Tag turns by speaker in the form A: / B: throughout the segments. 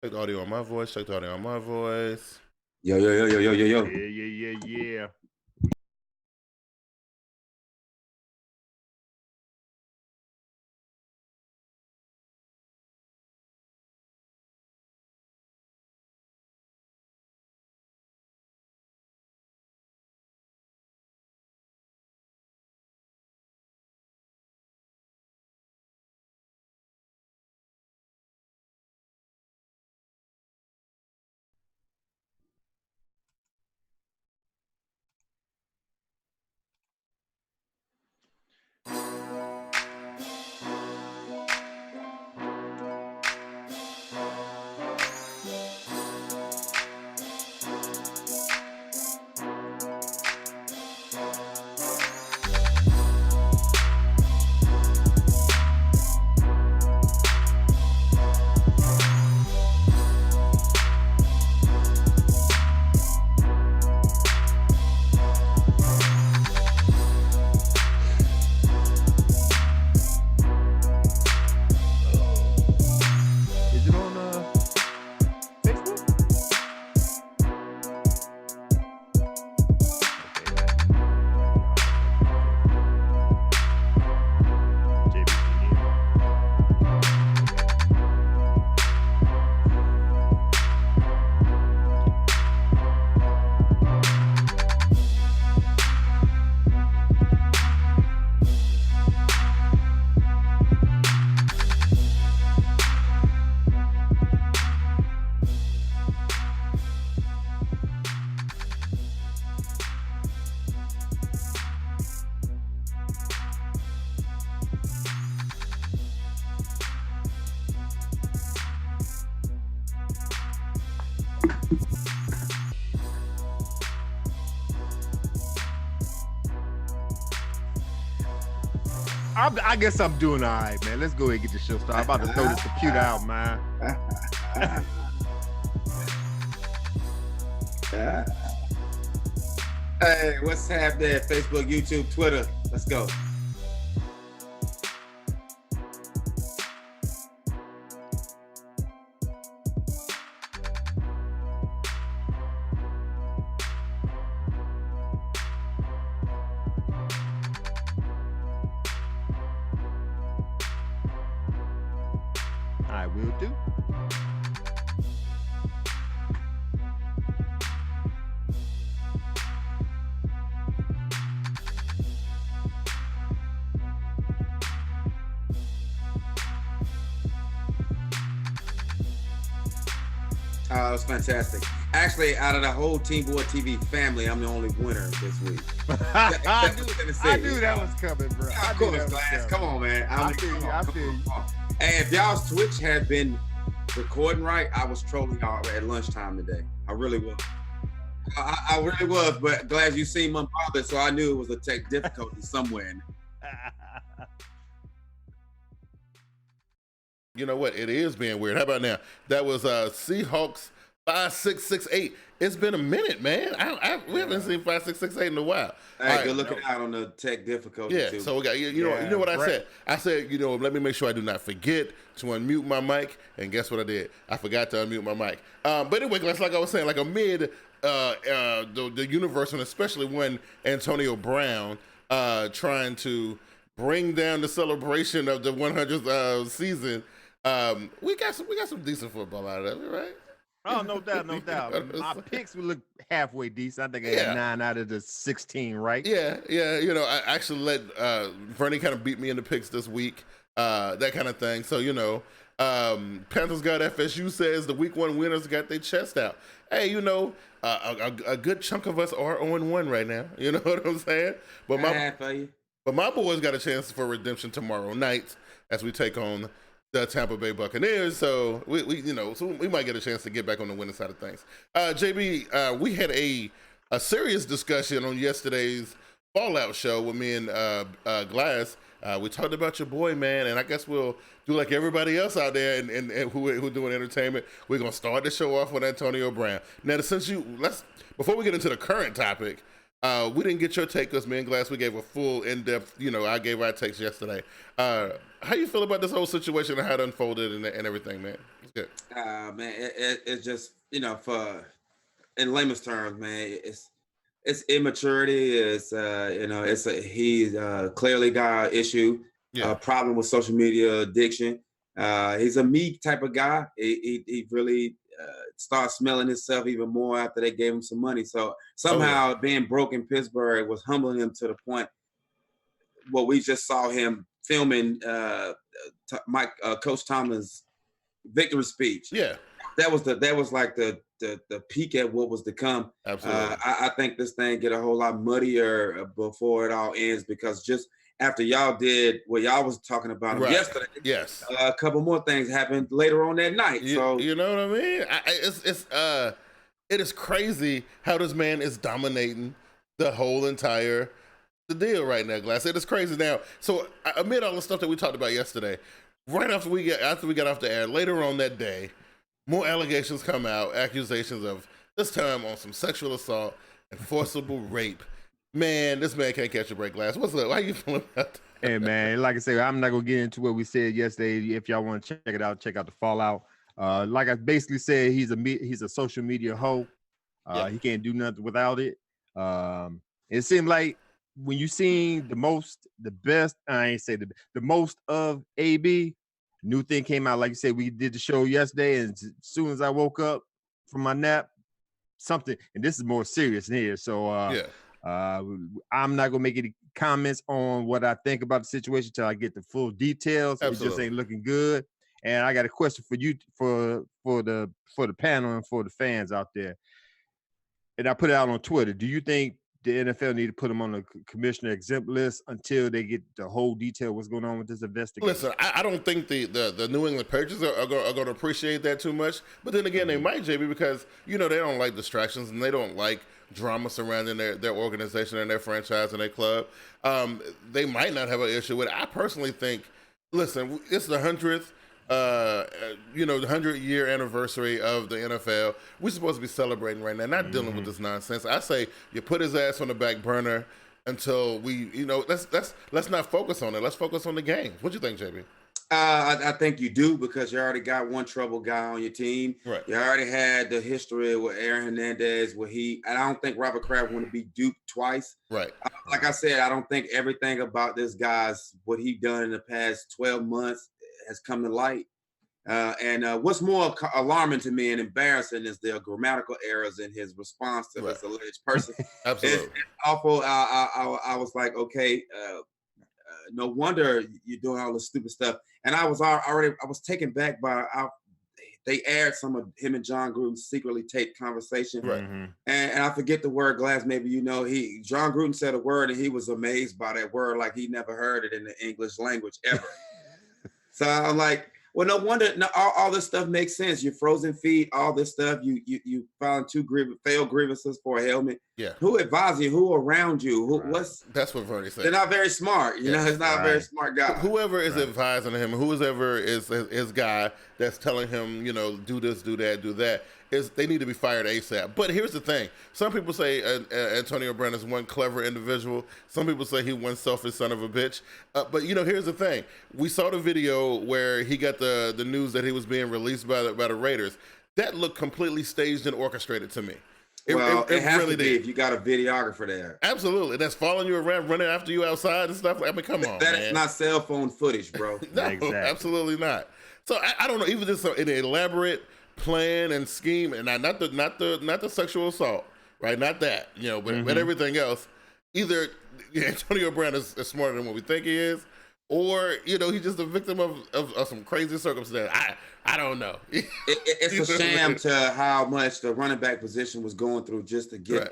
A: Check the audio on my voice. Check the audio on my voice.
B: Yo.
C: Yeah. Is it on Facebook? Okay, I guess I'm doing all right, man. Let's go ahead and get the show started. I'm about to throw this computer out, man.
B: Hey, what's happening? Facebook, YouTube, Twitter. Let's go.
C: I will do.
B: It was fantastic. Actually, out of the whole TeamBoydTV family, I'm the only winner this week.
C: I knew that was coming, bro.
B: Of course, Glass. Come on, man.
C: I feel you.
B: Hey, if y'all's Twitch had been recording right, I was trolling y'all at lunchtime today. I really was. I really was, but glad you seen my father, so I knew it was a tech difficulty somewhere in there.
A: You know what? It is being weird. How about now? That was Seahawks 5668. It's been a minute, man. We haven't seen 5668 in a while.
B: Hey, good looking out on the tech difficulty.
A: Yeah,
B: too.
A: so we got you know what I said? I said, let me make sure I do not forget to unmute my mic. And guess what I did? I forgot to unmute my mic. But anyway, like I was saying, like amid the universe, and especially when Antonio Brown trying to bring down the celebration of the 100th season. We got some decent football out of it, right?
C: Oh, no doubt. My picks will look halfway decent. I think I got 9 out of the 16, right?
A: Yeah. I actually let Vernie kind of beat me in the picks this week, that kind of thing. So, Panthers got FSU says the week 1 winners got their chest out. Hey, a good chunk of us are 0-1 right now. You know what I'm saying? But my boys got a chance for redemption tomorrow night as we take on the Tampa Bay Buccaneers, so we might get a chance to get back on the winning side of things. JB, we had a serious discussion on yesterday's Fallout show with me and Glass. We talked about your boy, man, and I guess we'll do like everybody else out there and who doing entertainment. We're gonna start the show off with Antonio Brown. Now, before we get into the current topic, we didn't get your take because me and Glass, we gave a full in-depth, I gave our takes yesterday. How you feel about this whole situation and how it unfolded and everything, man? Yeah.
B: Man, it's just, for in layman's terms, man, it's immaturity. It's he's clearly got an issue, a problem with social media addiction. He's a me type of guy. He really starts smelling himself even more after they gave him some money. So somehow being broke in Pittsburgh was humbling him to the point. Well, we just saw him filming Coach Tomlin's victory speech.
A: Yeah,
B: that was like the peak at what was to come.
A: Absolutely.
B: I think this thing get a whole lot muddier before it all ends, because just after y'all did what y'all was talking about yesterday,
A: yes,
B: a couple more things happened later on that night. So
A: you know what I mean? It is crazy how this man is dominating the whole entire the deal right now, Glass. It is crazy now. So amid all the stuff that we talked about yesterday, right after we got off the air, later on that day, more allegations come out, accusations of, this time on some sexual assault and forcible rape. Man, this man can't catch a break, Glass. What's up? How you feeling about that?
C: Hey, man, like I said, I'm not going to get into what we said yesterday. If y'all want to check it out, check out the fallout. Like I basically said, he's a social media hoe. He can't do nothing without it. It seemed like when you seen the most of AB, new thing came out. Like you said, we did the show yesterday, and as soon as I woke up from my nap, something, and this is more serious in here. So I'm not gonna make any comments on what I think about the situation until I get the full details.
A: Absolutely.
C: It just ain't looking good. And I got a question for you, for the panel and for the fans out there. And I put it out on Twitter. Do you think the NFL need to put them on the commissioner exempt list until they get the whole detail of what's going on with this investigation?
A: Listen, I don't think the New England Patriots are going to appreciate that too much. But then again, they might, JB, because, they don't like distractions and they don't like drama surrounding their organization and their franchise and their club. They might not have an issue with it. I personally think, listen, it's the 100th. The 100-year anniversary of the NFL. We're supposed to be celebrating right now, not dealing with this nonsense. I say you put his ass on the back burner until we, let's not focus on it. Let's focus on the games. What do you think, JB?
B: I think you do, because you already got one trouble guy on your team.
A: Right.
B: You already had the history with Aaron Hernandez, and I don't think Robert Kraft want to be duped twice.
A: Right.
B: Like I said, I don't think everything about this guy's, what he done in the past 12 months has come to light. And what's more alarming to me and embarrassing is the grammatical errors in his response to this alleged person.
A: Absolutely.
B: It's awful. I was like, okay, no wonder you're doing all this stupid stuff. And I was taken back by they aired some of him and John Gruden's secretly taped conversation.
A: Right.
C: Mm-hmm.
B: And I forget the word, Glass. Maybe John Gruden said a word and he was amazed by that word, like he never heard it in the English language ever. So I'm like, well, no wonder all this stuff makes sense. Your frozen feet, all this stuff. You found failed grievances for a helmet.
A: Yeah.
B: Who advised you? Who around you?
A: That's what Vernie said.
B: They're not very smart. He's not a very smart guy.
A: Whoever is advising him, whoever is his guy that's telling him, do this, do that, do that, they need to be fired ASAP. But here's the thing. Some people say Antonio Brown is one clever individual. Some people say he one selfish son of a bitch. But, here's the thing. We saw the video where he got the news that he was being released by the Raiders. That looked completely staged and orchestrated to me.
B: It has
A: really
B: to be if you got a videographer there.
A: Absolutely. That's following you around, running after you outside and stuff. I mean, come on,
B: That
A: man.
B: is not cell phone footage, bro.
A: No,
C: Exactly.
A: absolutely not. So I don't know. Even just an elaborate plan and scheme, and not the sexual assault, right? Not that, but everything else. Either Antonio Brown is smarter than what we think he is, or he's just a victim of some crazy circumstance. I don't know.
B: It's a sham to how much the running back position was going through just to get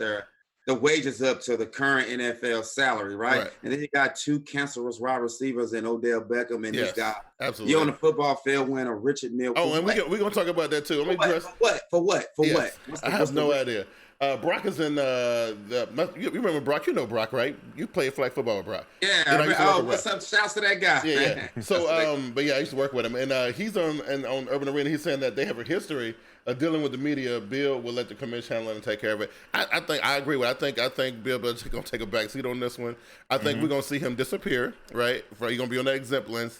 B: the wages up to the current NFL salary, right? And then you got two cancerous wide receivers in Odell Beckham and this guy.
A: Absolutely.
B: You on the football field wearing a Richard Mille.
A: Oh, and we're gonna talk about that too.
B: For what?
A: I have no idea. Brock is in you remember Brock? You know Brock, right? You played flag football with Brock.
B: Yeah. What's up? Shouts to that guy.
A: Yeah. So, but yeah, I used to work with him, and he's on Urban Arena. He's saying that they have a history of dealing with the media. Bill will let the commission handle it and take care of it. I agree with. I think Bill Belichick gonna take a back seat on this one. I think we're gonna see him disappear. Right? He's gonna be on that exempt list.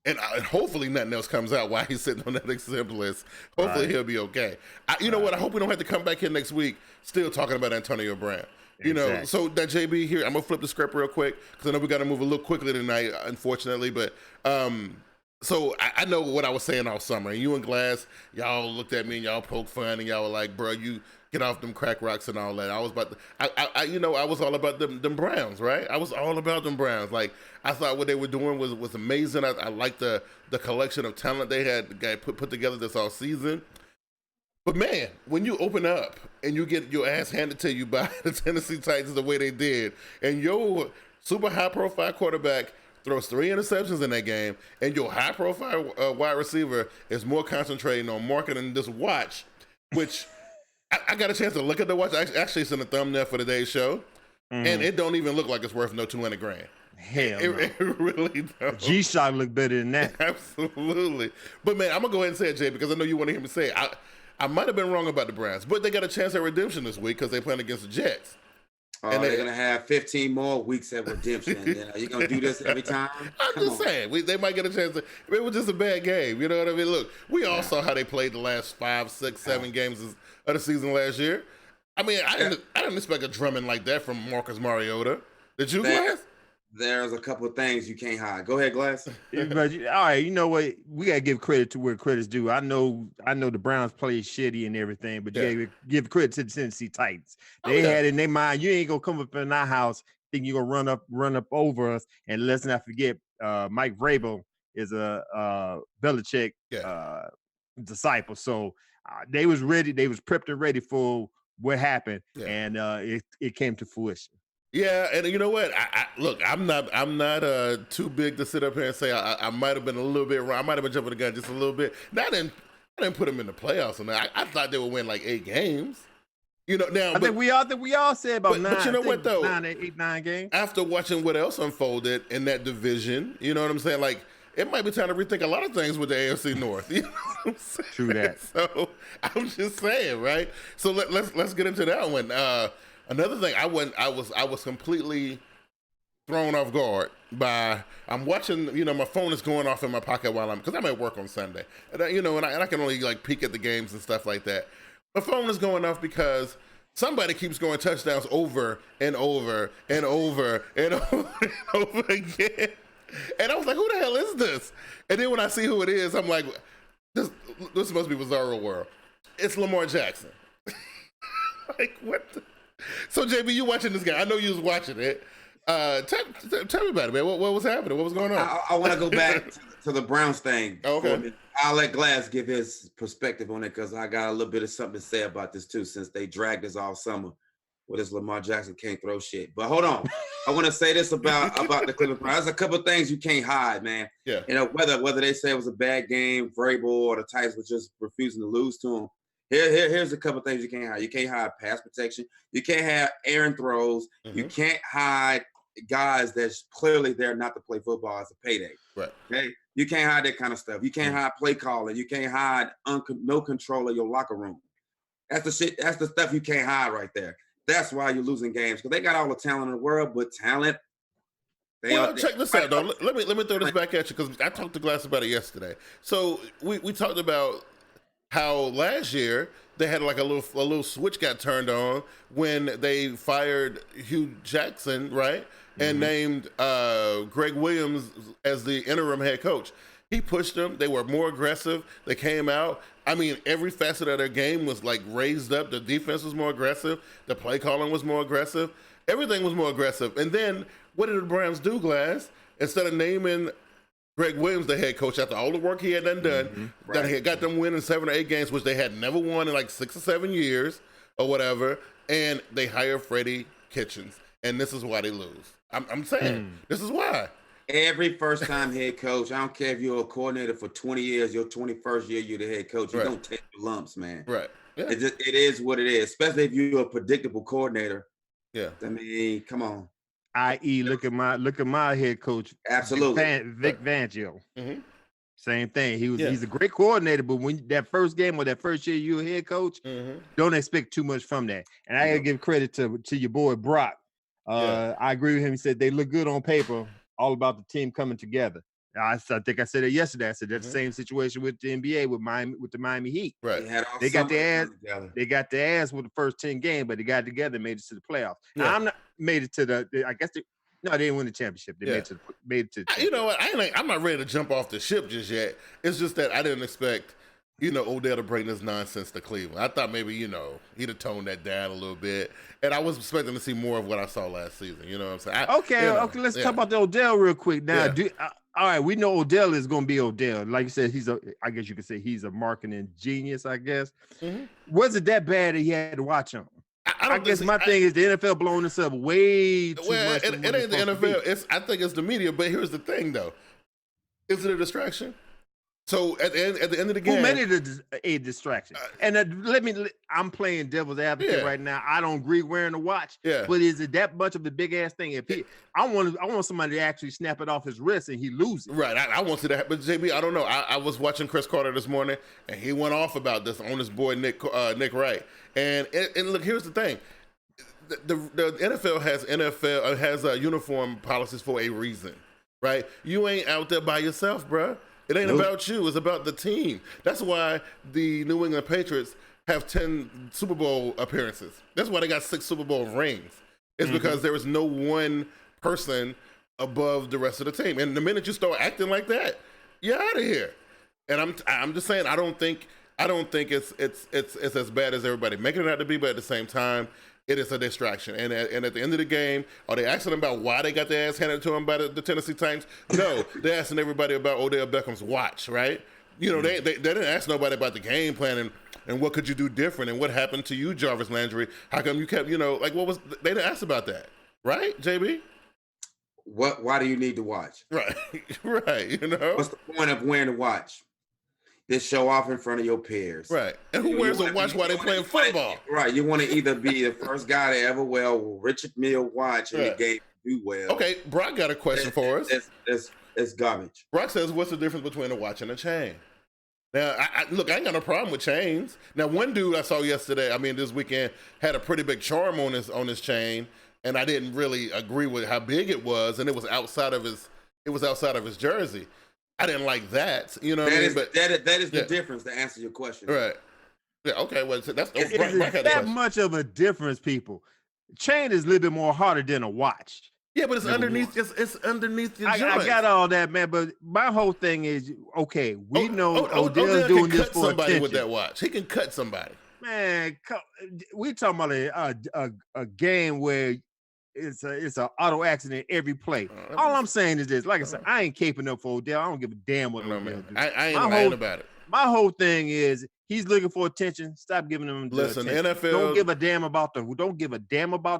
A: And hopefully nothing else comes out while he's sitting on that exempt list. Hopefully he'll be okay. You know what? I hope we don't have to come back here next week still talking about Antonio Brown. You know, so that JB here, I'm going to flip the script real quick because I know we got to move a little quickly tonight, unfortunately. But so I know what I was saying all summer. And you and Glass, y'all looked at me and y'all poked fun and y'all were like, bro, you get off them crack rocks and all that. I was about to, I was all about them Browns, right? I was all about them Browns. Like, I thought what they were doing was amazing. I liked the collection of talent they had put together this all season. But man, when you open up and you get your ass handed to you by the Tennessee Titans the way they did, and your super high-profile quarterback throws 3 interceptions in that game, and your high-profile wide receiver is more concentrating on marketing this watch, which I got a chance to look at the watch. Actually, it's in the thumbnail for today's show, and it don't even look like it's worth no $200,000.
C: Hell,
A: it really don't.
C: G-Shock look better than that.
A: Absolutely. But man, I'm gonna go ahead and say it, Jay, because I know you want to hear me say it. I might have been wrong about the Browns, but they got a chance at redemption this week because they're playing against the Jets.
B: And they're going to have 15 more weeks at redemption. You're going to do this every time?
A: I'm just saying. They might get a chance. It was just a bad game. You know what I mean? Look, we all saw how they played the last 5, 6, 7 games of the season last year. I mean, I didn't expect a drumming like that from Marcus Mariota. Did you, Glass?
B: There's a couple of things you can't hide. Go ahead, Glass.
C: But all right, you know what? We gotta give credit to where credit's due. I know the Browns played shitty and everything, but you gotta give credit to the Tennessee Titans. They had in their mind, you ain't gonna come up in our house thinking you're gonna run up over us. And let's not forget, Mike Vrabel is a Belichick disciple. So they was ready. They was prepped and ready for what happened, and it came to fruition.
A: Yeah, and you know what? Look, I'm not too big to sit up here and say I might have been a little bit wrong. I might have been jumping the gun just a little bit. I didn't put them in the playoffs, and I thought they would win like 8 games. You know, now
C: I think we all said about 9.
A: But you know what though?
C: 9 games.
A: After watching what else unfolded in that division, you know what I'm saying? Like, it might be time to rethink a lot of things with the AFC North. You know what I'm saying?
C: True that.
A: So I'm just saying, right? So let's get into that one. Another thing, I was completely thrown off guard by, I'm watching, you know, my phone is going off in my pocket because I'm at work on Sunday, and I can only like peek at the games and stuff like that. My phone is going off because somebody keeps going touchdowns over and over and over and over and over again, and I was like, who the hell is this? And then when I see who it is, I'm like, this must be Bizarro World. It's Lamar Jackson. Like, what the? So, JB, you watching this game? I know you was watching it. Tell me about it, man. What was happening? What was going on?
B: I want to go back to the Browns thing.
A: Okay.
B: I'll let Glass give his perspective on it because I got a little bit of something to say about this too, since they dragged us all summer with this Lamar Jackson can't throw shit. But hold on. I want to say this about the Cleveland Browns. There's a couple of things you can't hide, man.
A: Yeah.
B: You know, whether they say it was a bad game, Vrabel or the Titans were just refusing to lose to them. Here's a couple of things you can't hide. You can't hide pass protection. You can't have errant throws. Mm-hmm. You can't hide guys that's clearly there not to play football as a payday.
A: Right.
B: Okay. You can't hide that kind of stuff. You can't hide play calling. You can't hide no control of your locker room. That's the shit. That's the stuff you can't hide right there. That's why you're losing games because they got all the talent in the world, but talent.
A: Check this out, though. Let me throw this back at you because I talked to Glass about it yesterday. So we talked about how last year they had like a little switch got turned on when they fired Hugh Jackson, right? And named Greg Williams as the interim head coach. He pushed them. They were more aggressive. They came out. I mean, every facet of their game was like raised up. The defense was more aggressive. The play calling was more aggressive. Everything was more aggressive. And then what did the Browns do, Glass? Instead of naming Greg Williams, the head coach, after all the work he had done, that he had got them winning 7 or 8 games, which they had never won in like 6 or 7 years or whatever, and they hire Freddie Kitchens, and this is why they lose. I'm saying this is why.
B: Every first-time head coach, I don't care if you're a coordinator for 20 years, your 21st year, you're the head coach. You don't take the lumps, man.
A: Right. Yeah.
B: It is what it is, especially if you're a predictable coordinator.
A: Yeah.
B: I mean, come on.
C: I.e., look at my head coach.
B: Absolutely.
C: Vic Fangio. Same thing. He's a great coordinator, but when that first game or that first year you're a head coach, don't expect too much from that. And I gotta give credit to your boy Brock. I agree with him. He said they look good on paper, all about the team coming together. I think I said it yesterday. I said that's the same situation with the NBA with the Miami Heat.
A: Right.
C: They got their ass with the first 10 games, but they got together and made it to the playoffs. Yeah. Now, I'm not made it to the. I guess they didn't win the championship. They made it to.
A: You know what? I'm not ready to jump off the ship just yet. It's just that I didn't expect, Odell to bring this nonsense to Cleveland. I thought maybe, he'd have toned that down a little bit. And I was expecting to see more of what I saw last season. You know what I'm saying?
C: Okay, let's talk about the Odell real quick. Now, all right, we know Odell is going to be Odell. Like you said, I guess you could say he's a marketing genius, I guess. Mm-hmm. Was it that bad that he had to watch him? I guess my thing is the NFL blowing this up way too much.
A: It ain't the NFL. I think it's the media. But here's the thing, though. Is it a distraction? So at the end of the game,
C: who made it a distraction? And I'm playing devil's advocate right now. I don't agree wearing a watch, but is it that much of a big ass thing? If I want somebody to actually snap it off his wrist and he loses.
A: Right, I want to that, but JB, I don't know. I was watching Chris Carter this morning, and he went off about this on his boy Nick Wright. And look, here's the thing: the NFL has uniform policies for a reason, right? You ain't out there by yourself, bruh. It ain't about you. It's about the team. That's why the New England Patriots have 10 Super Bowl appearances. That's why they got 6 Super Bowl rings. It's because there is no one person above the rest of the team. And the minute you start acting like that, you're out of here. And I'm just saying, I don't think it's as bad as everybody making it out to be, but at the same time, it is a distraction. And at the end of the game, are they asking about why they got their ass handed to them by the Tennessee Titans? No, they're asking everybody about Odell Beckham's watch, right? They didn't ask nobody about the game plan and what could you do different and what happened to you, Jarvis Landry? How come you kept, they didn't ask about that, right, JB?
B: Why do you need to watch?
A: Right.
B: What's the point of wearing a watch? Just show off in front of your peers.
A: Right. And who wears a watch while they're playing football?
B: Right. You want to either be the first guy to ever wear Richard Mille watch in the game do well.
A: Okay, Brock got a question for us.
B: It's garbage.
A: Brock says, what's the difference between a watch and a chain? Now, I ain't got no problem with chains. Now, one dude I saw this weekend, had a pretty big charm on his chain, and I didn't really agree with how big it was, and it was outside of his jersey. I didn't like that, you know what I mean? But
B: that is the difference to answer your question.
A: Right. Yeah, okay. Well, that's
C: it's that much of a difference, people. Chain is a little bit more harder than a watch.
A: Yeah, but it's underneath your joint.
C: I got all that, man. But my whole thing is, okay, we know Odell's doing this for
A: somebody
C: attention.
A: With that watch. He can cut somebody.
C: Man, we talking about a game where it's an auto accident every play. All I'm saying is this: like I said, I ain't caping up for Odell. I don't give a damn what Odell do.
A: I ain't lying about it.
C: My whole thing is he's looking for attention. Stop giving him
A: attention. NFL
C: don't give a damn about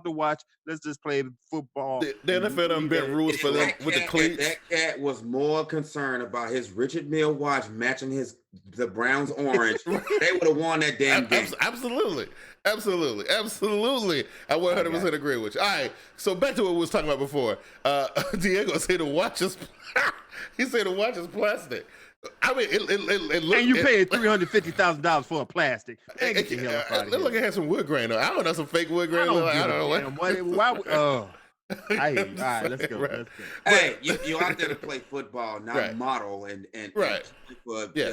C: the watch. Let's just play football.
A: The NFL done bent rules for them with the cleats.
B: That cat was more concerned about his Richard Mille watch matching the Browns orange. They would have won that damn game.
A: Absolutely. I 100% agree with you. All right, so back to what we was talking about before. Diego said the watch is he said the watch is plastic. I mean, it looked,
C: and you paid $350,000 for a plastic.
A: It look, it had some wood grain on. I don't know, some fake wood grain. I don't know
C: why. All right, let's go.
A: Right.
B: Hey, you're out there to play football, not model and for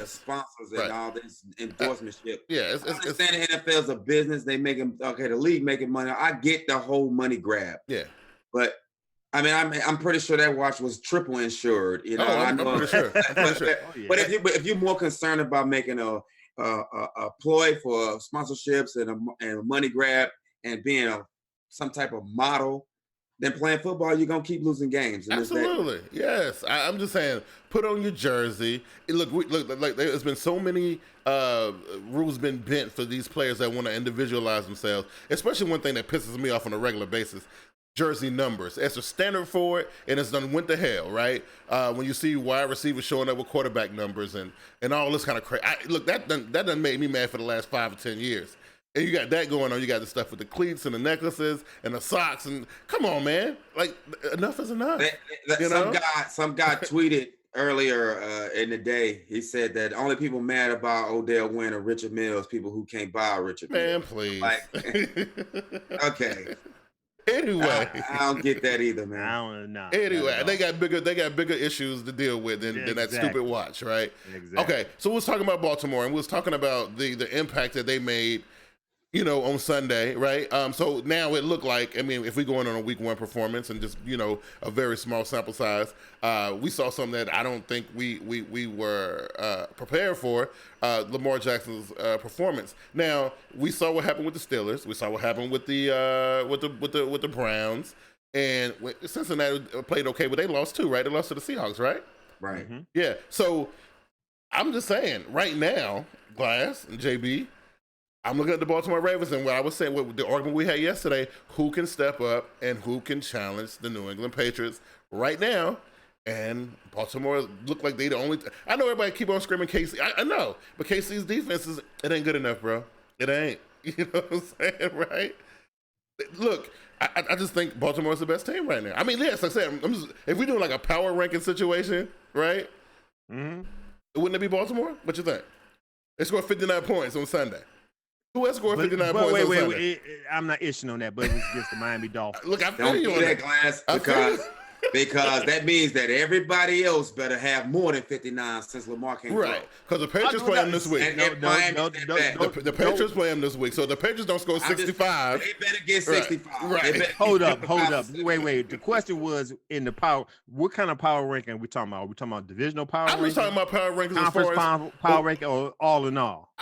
B: sponsors and all this endorsementship.
A: Yeah,
B: I understand the NFL's a business. They the league making money. I get the whole money grab.
A: Yeah,
B: but I mean, I'm pretty sure that watch was triple insured. You know,
A: I'm pretty sure.
B: But if you're more concerned about making a ploy for sponsorships and a money grab and being some type of model, then playing football, you're gonna keep losing games.
A: Absolutely, yes. I'm just saying, put on your jersey. Look, like there's been so many rules been bent for these players that want to individualize themselves. Especially one thing that pisses me off on a regular basis: jersey numbers. It's a standard for it, and it's done went to hell, right? When you see wide receivers showing up with quarterback numbers and all this kind of crazy. Look, that done made me mad for the last 5 or 10 years. And you got that going on. You got the stuff with the cleats and the necklaces and the socks. And come on, man. Like, enough is enough.
B: Some guy tweeted earlier in the day. He said that only people mad about Odell wearing a Richard Mille is people who can't buy a Richard Mille.
A: Man, please.
B: Like, okay.
A: Anyway,
B: I don't get that either, man.
C: I don't know.
A: Anyway, they got bigger issues to deal with than that stupid watch, right?
C: Exactly.
A: Okay, so we was talking about Baltimore, and we was talking about the impact that they made, on Sunday, right? So now it looked like, if we go in on a week 1 performance and just, a very small sample size, we saw something that I don't think we were prepared for, Lamar Jackson's performance. Now, we saw what happened with the Steelers. We saw what happened with the Browns. And Cincinnati played okay, but they lost too, right? They lost to the Seahawks, right?
B: Right.
C: Mm-hmm.
A: Yeah. So I'm just saying, right now, Glass and JB, I'm looking at the Baltimore Ravens, and what I was saying, with the argument we had yesterday, who can step up and who can challenge the New England Patriots right now? And Baltimore look like they the only. I know everybody keep on screaming KC. I know, but KC's defense it ain't good enough, bro. It ain't. You know what I'm saying, right? Look, I just think Baltimore's the best team right now. Yes, like I said, if we do like a power ranking situation, right?
C: Mm-hmm.
A: Wouldn't it be Baltimore? What you think? They scored 59 points on Sunday. Who else scored 59 points on Sunday?
C: I'm not itching on that, but it was against the Miami Dolphins.
A: Look, I feel
B: Don't
A: you
B: do
A: on
B: that,
A: that.
B: Glass, because that means that everybody else better have more than 59 since Lamar can't
A: right, because the Patriots play them this week. The Patriots play them this week, so the Patriots don't score 65.
B: They better get 65.
A: Right.
C: Hold up. Wait. The question was in the power. What kind of power ranking are we talking about? Are we talking about divisional power ranking?
A: I'm just talking about power rankings
C: conference
A: as far as
C: power ranking, or all in all.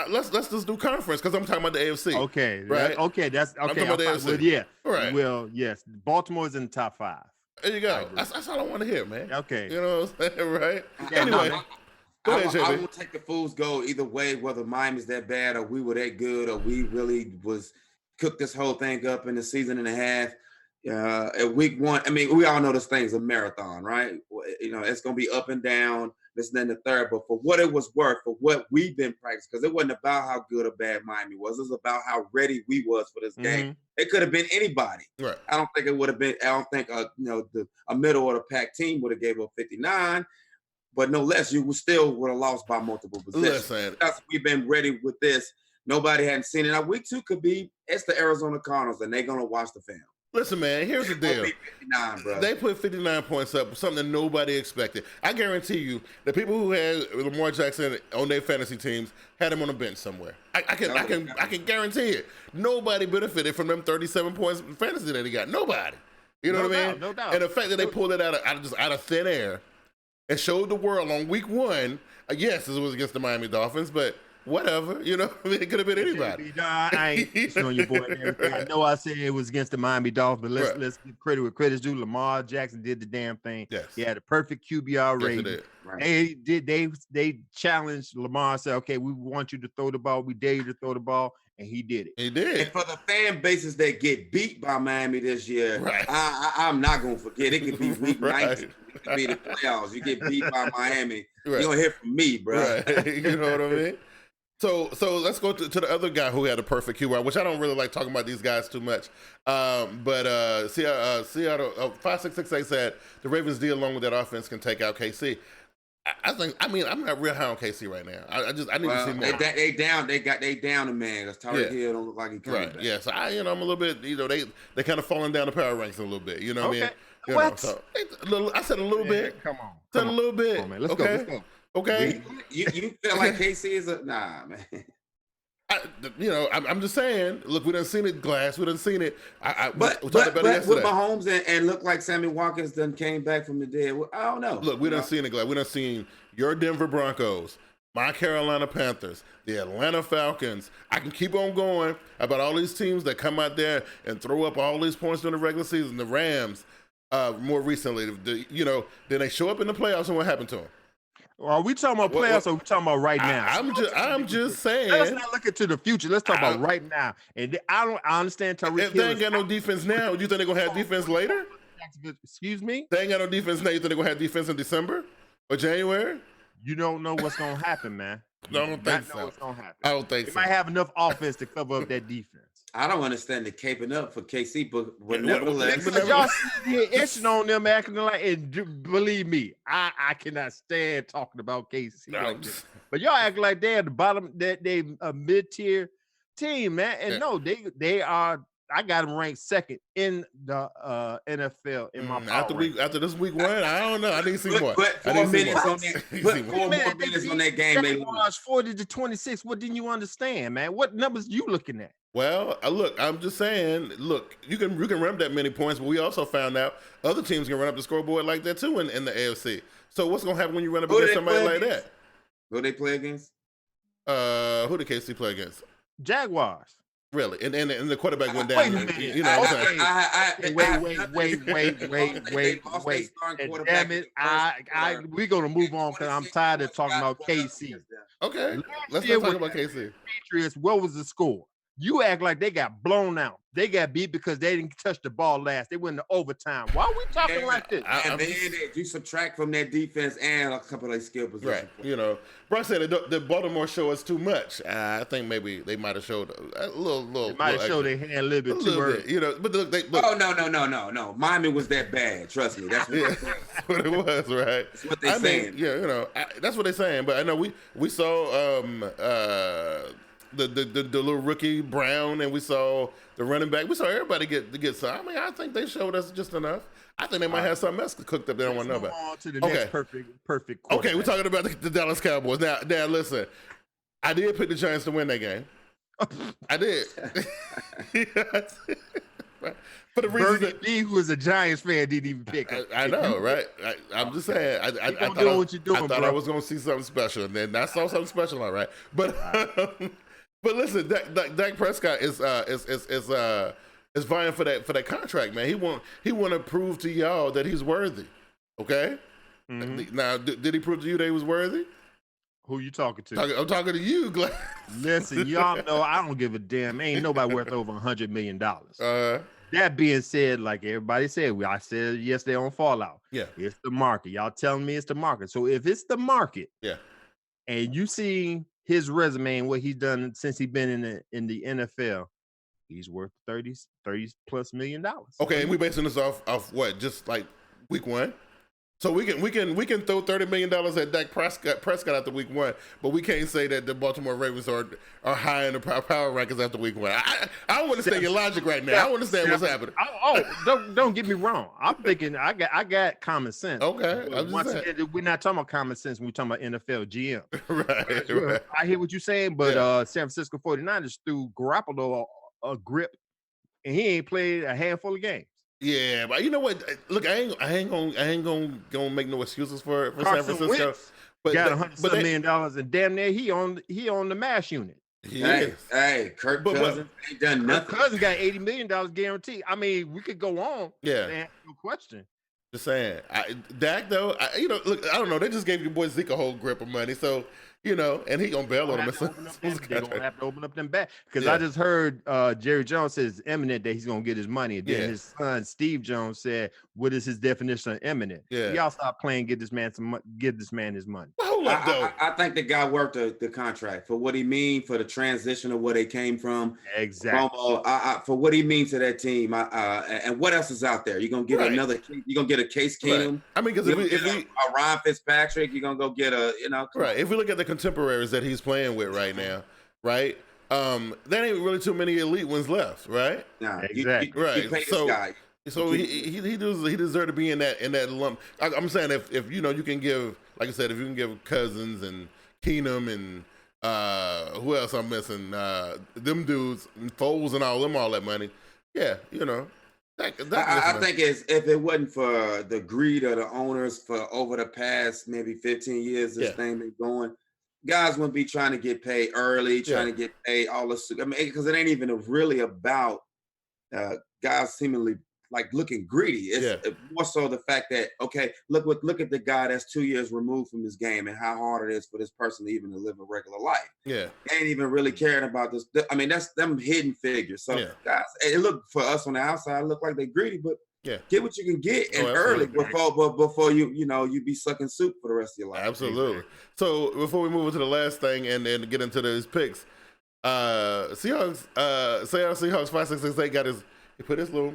A: Let's just do conference, because I'm talking about the AFC.
C: Okay,
A: right?
C: That's okay.
A: I'm talking about the AFC.
C: Well, yeah,
A: right.
C: Well, yes, Baltimore's in the top 5.
A: There you go. That's all I want to hear, man.
C: Okay.
A: You know what I'm saying, right?
B: Yeah,
A: anyway, go ahead,
B: I
A: JB.
B: won't take the fool's gold either way, whether Miami's that bad or we were that good or we really cooked this whole thing up in a season and a half. At week 1, we all know this thing's a marathon, right? It's going to be up and down, this and then the third. But for what it was worth, for what we've been practicing, because it wasn't about how good or bad Miami was. It was about how ready we was for this game. It could have been anybody.
A: Right.
B: I don't think it would have been. I don't think a middle of the pack team would have gave up 59, but no less, you would have lost by multiple possessions.
A: Listen,
B: we've been ready with this. Nobody hadn't seen it. Now week 2 could be. It's the Arizona Cardinals, and they're gonna watch the film.
A: Listen, man, here's the deal.
B: 59, bro.
A: They put 59 points up, something that nobody expected. I guarantee you, the people who had Lamar Jackson on their fantasy teams had him on a bench somewhere. I can guarantee it. Nobody benefited from them 37 points in fantasy that he got. Nobody. You know what I mean?
C: No doubt.
A: And the fact that they pulled it out of thin air and showed the world on week 1, yes, it was against the Miami Dolphins, but whatever, it could have been anybody.
C: I ain't showing your boy and everything. I know I said it was against the Miami Dolphins, but let's give credit where credit's due. Lamar Jackson did the damn thing.
A: Yes.
C: He had a perfect QBR rating.
B: Right.
C: They challenged Lamar, said, okay, we want you to throw the ball. We dare you to throw the ball. And he did it.
A: He did.
B: And for the fan bases that get beat by Miami this year,
A: right.
B: I'm not going to forget. It could be week 19. It could be the playoffs. You get beat by Miami. Right. You don't hear from me, bro.
A: Right. You know what I mean? So let's go to the other guy who had a perfect QBR, which I don't really like talking about these guys too much. But Seattle 5668 said the Ravens D along with that offense can take out KC. I'm not real high on KC right now. I need to see more.
B: They down a man because Tyreek Hill don't look like he coming back.
A: Yeah, so I'm a little bit, they kind of falling down the power ranks a little bit. You know what I mean?
C: What?
A: I said a little bit.
C: Come on.
A: Said a little bit.
C: Come on, man. Let's go.
A: Okay.
B: You feel like KC is nah, man.
A: I'm just saying. Look, we done seen it, Glass. We done seen it.
B: But with Mahomes and look like Sammy Watkins done came back from the dead. I don't know.
A: Look, we done seen it, Glass. We done seen your Denver Broncos, my Carolina Panthers, the Atlanta Falcons. I can keep on going about all these teams that come out there and throw up all these points during the regular season. The Rams, more recently, then they show up in the playoffs, and what happened to them?
C: Are we talking about playoffs or are we talking about right now?
A: I'm just saying.
C: Let's not look into the future. Let's talk about right now. And I understand Tyreek Hill.
A: If they ain't got no defense now, you think they're gonna have defense later?
C: Excuse me?
A: They ain't got no defense now. You think they're gonna have defense in December or January?
C: You don't know what's gonna happen, man.
A: I don't think so.
C: What's gonna happen.
A: I don't think
C: they
A: so.
C: might have enough offense to cover up that defense.
B: I don't understand the caping up for KC, but nevertheless,
C: y'all itching on them acting like, and believe me, I cannot stand talking about KC like this. But y'all act like they're at the bottom, that they a mid-tier team, man. And no, they are I got him ranked second in the NFL in my power
A: after this week 1. I don't know. I need to see more.
B: Put 4 minutes on that. Put 4 more minutes on that game. They
C: lost 40-26. What didn't you understand, man? What numbers you looking at?
A: Well, look, I'm just saying. Look, you can run up that many points, but we also found out other teams can run up the scoreboard like that too in the AFC. So what's gonna happen when you run up against somebody like that?
B: Who they play against?
A: Who did KC play against?
C: Jaguars.
A: Really? And the quarterback went down.
C: Wait. Damn it. We're gonna move on because I'm tired of talking about KC.
A: Okay. Let's not talk about KC.
C: Patriots, what was the score? You act like they got blown out. They got beat because they didn't touch the ball last. They went to overtime. Why are we talking like this?
B: And then you subtract from that defense and a couple of their skill positions.
A: Right. Bro said the Baltimore show us too much. I think maybe they might have showed a little. They
C: might have showed their hand a little bit too early.
A: But look.
B: Oh, no. Miami was that bad. Trust me. That's
A: what it was, right?
B: That's what they're saying.
A: That's what they're saying. But I know we saw the little rookie Brown, and we saw the running back. We saw everybody get some. I mean, I think they showed us just enough. I think they might have something else cooked up they don't want to know about.
C: On to the next perfect.
A: Okay, we're talking about the Dallas Cowboys. Now, listen. I did pick the Giants to win that game. I did. For the reason
C: that B, who was a Giants fan, didn't even pick it.
A: I know, right? I'm just saying. I thought I was going to see something special, and then I saw something special, all right. But but listen, Dak Prescott is vying for that contract, man. He want to prove to y'all that he's worthy. Okay. Mm-hmm. Now, did he prove to you that he was worthy?
C: Who you talking to?
A: I'm talking to you, Glenn.
C: Listen, y'all know I don't give a damn. Ain't nobody worth over $100 million. That being said, like everybody said, I said yesterday on Fallout.
A: Yeah,
C: it's the market. Y'all telling me it's the market. So if it's the market, and you see his resume and what he's done since he's been in the NFL, he's worth $30 plus million.
A: Okay, and we basing this off what? Just like week 1. So we can throw $30 million at Dak Prescott after week 1, but we can't say that the Baltimore Ravens are high in the power rankings after week 1. I don't understand your logic right now. I don't understand what's happening.
C: Don't get me wrong. I'm thinking I got common sense.
A: Okay,
C: once again, we're not talking about common sense when we're talking about NFL GM.
A: Right.
C: I hear what you're saying, but San Francisco 49ers threw Garoppolo a grip, and he ain't played a handful of games.
A: Yeah, but you know what? Look, I ain't gonna make no excuses for San Francisco.
C: Wentz got $100 million, and damn near he on the MASH unit.
B: Hey, Kirk Cousins ain't done nothing.
C: Kirk Cousins got $80 million guaranteed. I mean, we could go on.
A: Yeah,
C: no question.
A: Just saying, Dak though. Look, I don't know. They just gave your boy Zeke a whole grip of money, so. And he gonna bail on him.
C: They're gonna have to open up them back because I just heard Jerry Jones says it's imminent that he's gonna get his money. And then his son Steve Jones said, "What is his definition of imminent?" Y'all stop playing. Get this man his money.
B: I think the guy worked the contract for what he mean for the transition of where they came from.
C: Exactly.
B: For what he means to that team. And what else is out there? You're gonna get another. You're gonna get a Case Keenum.
A: Right. I mean, because if we
B: Ryan Fitzpatrick, you're gonna go get a
A: right. If we look at the contemporaries that he's playing with right now, right? There ain't really too many elite ones left, right?
B: Nah,
C: exactly.
B: Right.
A: So he deserved to be in that lump. I'm saying if you can give, like I said, if you can give Cousins and Keenum and who else I'm missing, them dudes, and Foles and all that money,
B: I think if it wasn't for the greed of the owners for over the past maybe 15 years, this thing been going, guys wouldn't be trying to get paid early, trying to get paid all this. I mean, because it ain't even really about guys seemingly like looking greedy. It's more so the fact that look at the guy that's 2 years removed from this game and how hard it is for this person to even live a regular life.
A: Yeah,
B: they ain't even really caring about this. I mean, that's them hidden figures. So guys, it look for us on the outside, look like they're greedy, but get what you can get early before you be sucking soup for the rest of your life.
A: Absolutely. So before we move into the last thing and then get into those picks, Seahawks 5668 got he put his little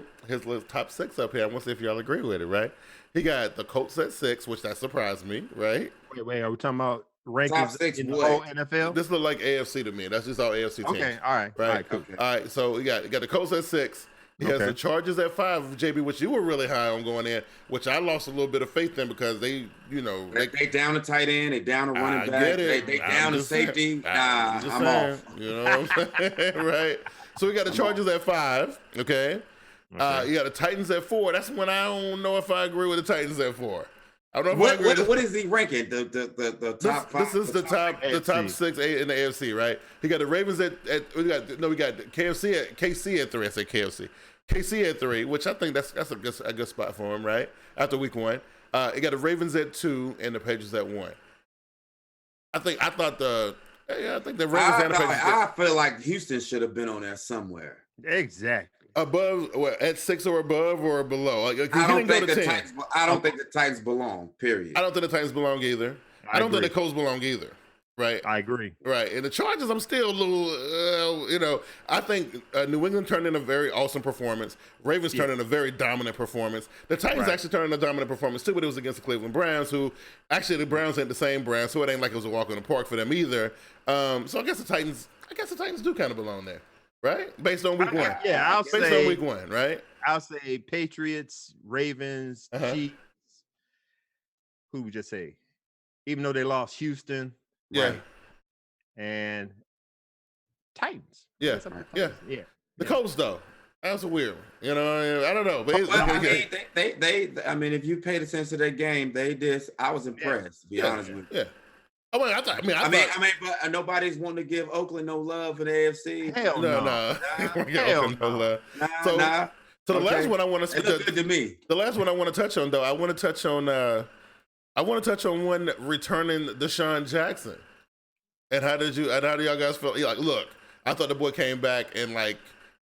A: top 6 up here. I want to see if y'all agree with it, right? He got the Colts at 6, which that surprised me, right?
C: Wait, are we talking about rankings
B: six
C: in the
B: what?
C: whole NFL?
A: This look like AFC to me. That's just all AFC teams.
C: Okay, all right.
A: Right?
C: All right, cool.
B: Okay.
A: All right, so you got the Colts at 6. He has the Chargers at 5, JB, which you were really high on going in, which I lost a little bit of faith in because they
B: down a tight end, they down a running back, they down a safety. I'm off.
A: You know what I'm saying? Right? So we got the Chargers at 5, okay? You got the Titans at 4. That's when I don't know if I agree with the Titans at 4. I don't know if I agree.
B: What is he ranking? The top 5?
A: This is the top 6, 8 in the AFC, right? He got the Ravens we got KC at 3. I said KFC. KC at 3, which I think that's a good spot for him, right? After week 1. He got the Ravens at 2 and the Patriots at 1. I think the Ravens and the Patriots.
B: I feel like Houston should have been on there somewhere.
C: Exactly.
A: Above, at 6 or above or below?
B: I don't think the Titans belong, period.
A: I don't think the Titans belong either. I don't think the Colts belong either. Right.
C: I agree.
A: Right. And the Chargers, I'm still a little, I think New England turned in a very awesome performance. Ravens turned in a very dominant performance. The Titans actually turned in a dominant performance too, but it was against the Cleveland Browns, who actually the Browns ain't the same Browns, so it ain't like it was a walk in the park for them either. So I guess the Titans do kind of belong there, right? Based on week 1.
C: Yeah,
A: based on week 1, right?
C: I'll say Patriots, Ravens, Chiefs. Who would you say? Even though they lost Houston.
A: Yeah.
C: Right. And Titans.
A: Yeah. The Colts, though. That's a weird one. You know, I don't know. But
B: I mean, if you paid attention to that game, I was impressed, to be honest with you.
A: Yeah. I mean,
B: but nobody's wanting to give Oakland no love in the AFC.
C: Hell no.
A: Hell no. So the last one I want to
B: look good to me.
A: The last one I want to touch on, though, I want to touch on one returning Deshaun Jackson. And how do y'all guys feel? Like, look, I thought the boy came back and like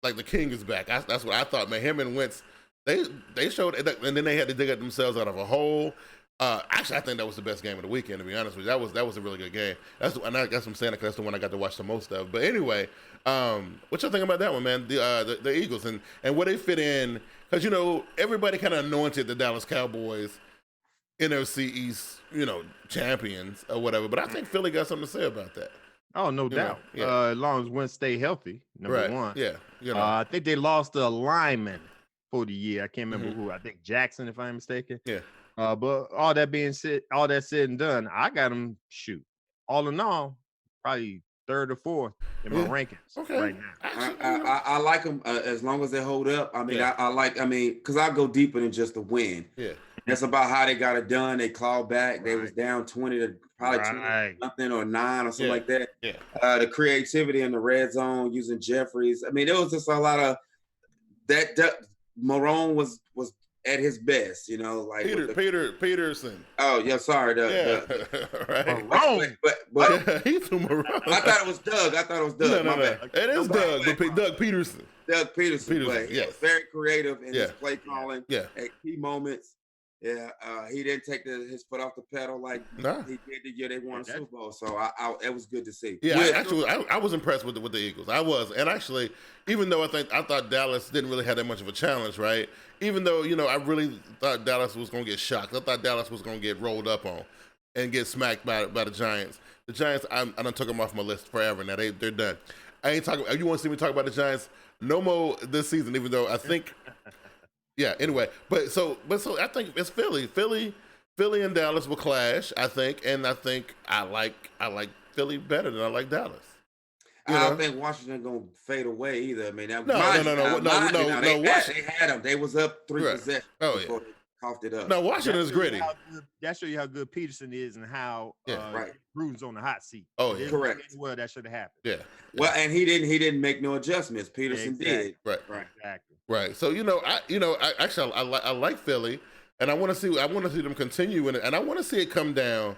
A: the king is back. That's what I thought, man. Him and Wentz, they showed, and then they had to dig themselves out of a hole. Actually, I think that was the best game of the weekend, to be honest with you. That was a really good game. That's what I'm saying, because that's the one I got to watch the most of. But anyway, what y'all think about that one, man? The Eagles and where they fit in, because everybody kind of anointed the Dallas Cowboys NFC East, champions or whatever. But I think Philly got something to say about that.
C: Oh, no doubt. As long as Wentz stay healthy, number one.
A: Yeah.
C: I think they lost a lineman for the year. I can't remember who. I think Jackson, if I'm mistaken.
A: Yeah.
C: But all that said and done, I got them all in all, probably 3rd or 4th in my rankings right now.
B: I like them as long as they hold up. I mean, because I go deeper than just the win.
A: Yeah.
B: That's about how they got it done. They clawed back. Right. They was down 20 to probably 20 something or 9 or something like that.
A: Yeah.
B: The creativity in the red zone using Jeffries. I mean, it was just a lot of that. Marone was at his best, like
A: Peterson.
B: Oh yeah, sorry.
A: Right.
B: Marone, but
A: he's from Marone.
B: I thought it was Doug.
A: No. It is Doug, but Doug Peterson.
B: Doug Peterson.
A: Yes.
B: Very creative in his play calling.
A: Yeah.
B: At key moments. Yeah, he didn't take his foot off the pedal like he did the year they won a Super Bowl. So it was good to see.
A: Yeah, I was impressed with the Eagles. I was, and actually, even though I thought Dallas didn't really have that much of a challenge, right? Even though I really thought Dallas was going to get shocked. I thought Dallas was going to get rolled up on and get smacked by the Giants. The Giants, I done took them off my list forever. Now they're done. I ain't talking. You want to see me talk about the Giants no more this season? Even though I think. Yeah. Anyway, but I think it's Philly. Philly and Dallas will clash. I think, and I think I like Philly better than I like Dallas.
B: I don't think Washington gonna fade away either. I mean,
A: no.
B: They had them. They was up 3 possessions before they coughed it up.
A: No, Washington is gritty.
C: That show you how good Peterson is and how Gruden's on the hot seat.
A: Oh yeah,
B: correct.
C: Well, that should have happened.
A: Yeah.
B: Well, and he didn't make no adjustments. Peterson did.
A: Right.
C: Exactly.
A: Right. So I like Philly, and I want to see them continue in it, and I want to see it come down